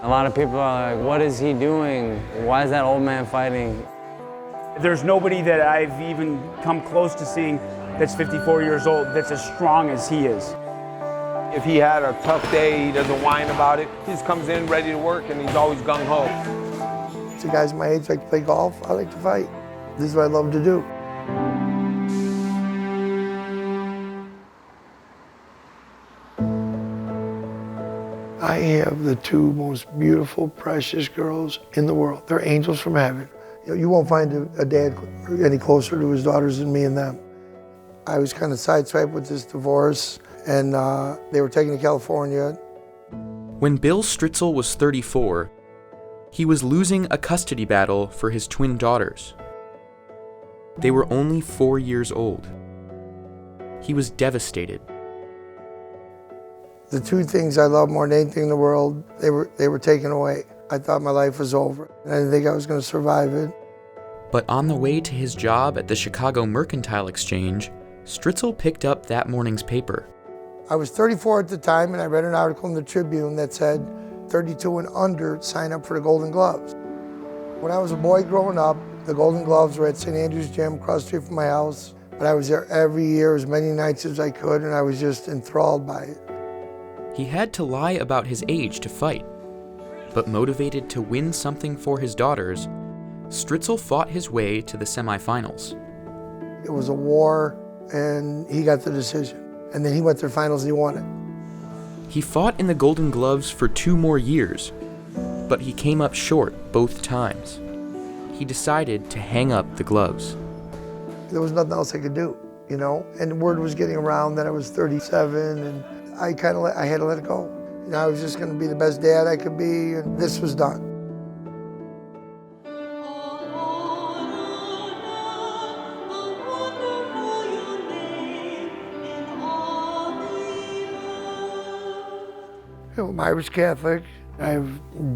A lot of people are like, what is he doing? Why is that old man fighting? There's nobody that I've even come close to seeing that's 54 years old that's as strong as he is. If he had a tough day, he doesn't whine about it. He just comes in ready to work and he's always gung-ho. So guys my age like to play golf, I like to fight. This is what I love to do. I have the two most beautiful, precious girls in the world. They're angels from heaven. You won't find a dad any closer to his daughters than me and them. I was kind of sideswiped with this divorce, and they were taken to California. When Bill Stritzel was 34, he was losing a custody battle for his twin daughters. They were only 4 years old. He was devastated. The two things I love more than anything in the world, they were taken away. I thought my life was over. I didn't think I was going to survive it. But on the way to his job at the Chicago Mercantile Exchange, Stritzel picked up that morning's paper. I was 34 at the time, and I read an article in the Tribune that said 32 and under sign up for the Golden Gloves. When I was a boy growing up, the Golden Gloves were at St. Andrew's Gym across the street from my house. But I was there every year, as many nights as I could, and I was just enthralled by it. He had to lie about his age to fight. But motivated to win something for his daughters, Stritzel fought his way to the semifinals. It was a war, and he got the decision. And then he went to the finals and he won it. He fought in the Golden Gloves for 2 more years, but he came up short both times. He decided to hang up the gloves. There was nothing else I could do, you know? And word was getting around that I was 37, and I had to let it go. You know, I was just gonna be the best dad I could be, and this was done. You know, I'm Irish Catholic. I have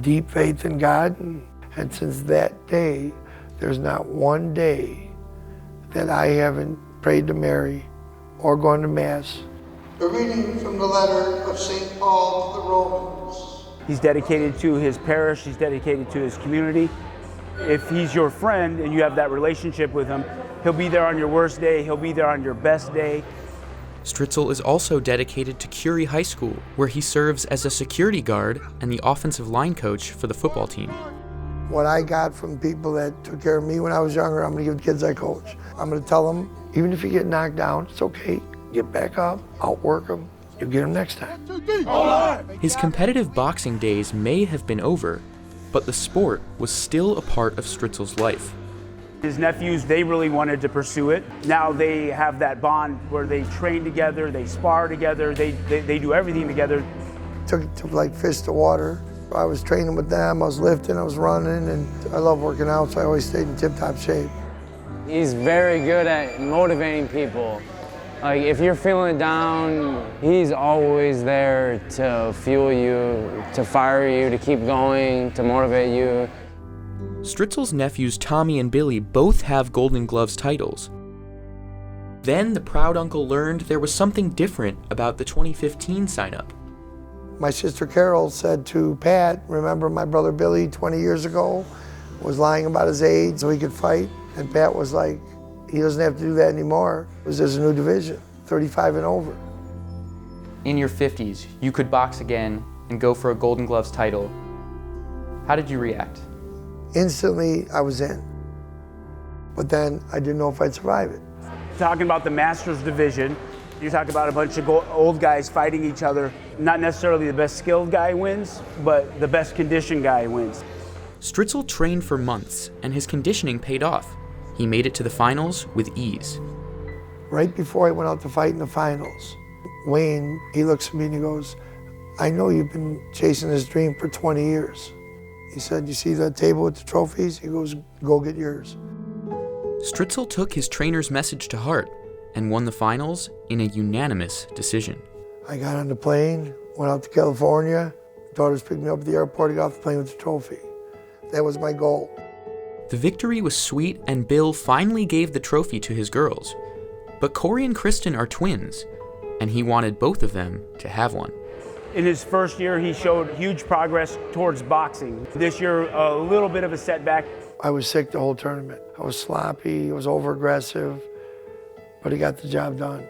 deep faith in God, and since that day, there's not one day that I haven't prayed to Mary or gone to Mass. A reading from the letter of St. Paul to the Romans. He's dedicated to his parish, he's dedicated to his community. If he's your friend and you have that relationship with him, he'll be there on your worst day, he'll be there on your best day. Stritzel is also dedicated to Curie High School, where he serves as a security guard and the offensive line coach for the football team. What I got from people that took care of me when I was younger, I'm gonna give the kids I coach. I'm gonna tell them, even if you get knocked down, it's okay. Get back up, outwork them, you'll get them next time. His competitive boxing days may have been over, but the sport was still a part of Stritzel's life. His nephews, they really wanted to pursue it. Now they have that bond where they train together, they spar together, they do everything together. Took it to like fish to water. I was training with them, I was lifting, I was running, and I love working out, so I always stayed in tip-top shape. He's very good at motivating people. Like, if you're feeling down, he's always there to fuel you, to fire you, to keep going, to motivate you. Stritzel's nephews Tommy and Billy both have Golden Gloves titles. Then the proud uncle learned there was something different about the 2015 sign-up. My sister Carol said to Pat, remember my brother Billy 20 years ago was lying about his age so he could fight? And Pat was like, he doesn't have to do that anymore, because there's a new division, 35 and over. In your 50s, you could box again and go for a Golden Gloves title. How did you react? Instantly, I was in. But then I didn't know if I'd survive it. Talking about the Masters division, you're talking about a bunch of old guys fighting each other. Not necessarily the best skilled guy wins, but the best conditioned guy wins. Stritzel trained for months, and his conditioning paid off. He made it to the finals with ease. Right before I went out to fight in the finals, Wayne, he looks at me and he goes, I know you've been chasing this dream for 20 years. He said, you see the table with the trophies? He goes, go get yours. Stritzel took his trainer's message to heart and won the finals in a unanimous decision. I got on the plane, went out to California. Daughters picked me up at the airport, I got off the plane with the trophy. That was my goal. The victory was sweet, and Bill finally gave the trophy to his girls. But Corey and Kristen are twins, and he wanted both of them to have one. In his first year, he showed huge progress towards boxing. This year, a little bit of a setback. I was sick the whole tournament. I was sloppy, I was over-aggressive, but he got the job done.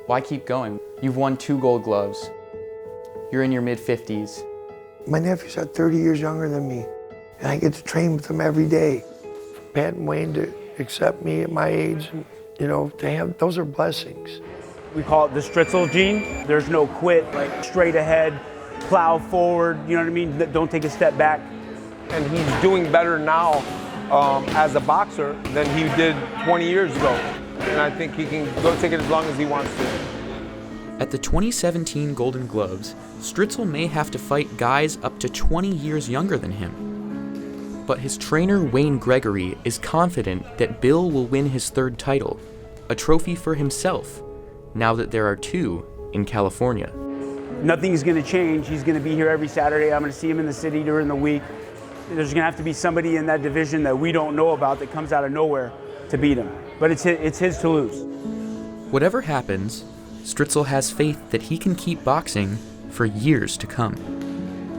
Why keep going? You've won 2 gold gloves. You're in your mid-50s. My nephews are 30 years younger than me, and I get to train with them every day. For Pat and Wayne to accept me at my age, and, you know, to have, those are blessings. We call it the Stritzel Gene. There's no quit, like straight ahead, plow forward, you know what I mean? Don't take a step back. And he's doing better now as a boxer than he did 20 years ago. And I think he can go take it as long as he wants to. At the 2017 Golden Gloves, Stritzel may have to fight guys up to 20 years younger than him. But his trainer Wayne Gregory is confident that Bill will win his 3rd title, a trophy for himself, now that there are 2 in California. Nothing's gonna change. He's gonna be here every Saturday. I'm gonna see him in the city during the week. There's gonna have to be somebody in that division that we don't know about that comes out of nowhere to beat him. But it's his to lose. Whatever happens, Stritzel has faith that he can keep boxing for years to come.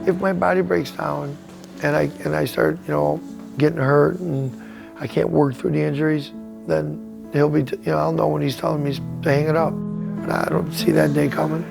If my body breaks down and I start, you know, getting hurt and I can't work through the injuries, then he'll be, you know, I'll know when he's telling me to hang it up. But I don't see that day coming.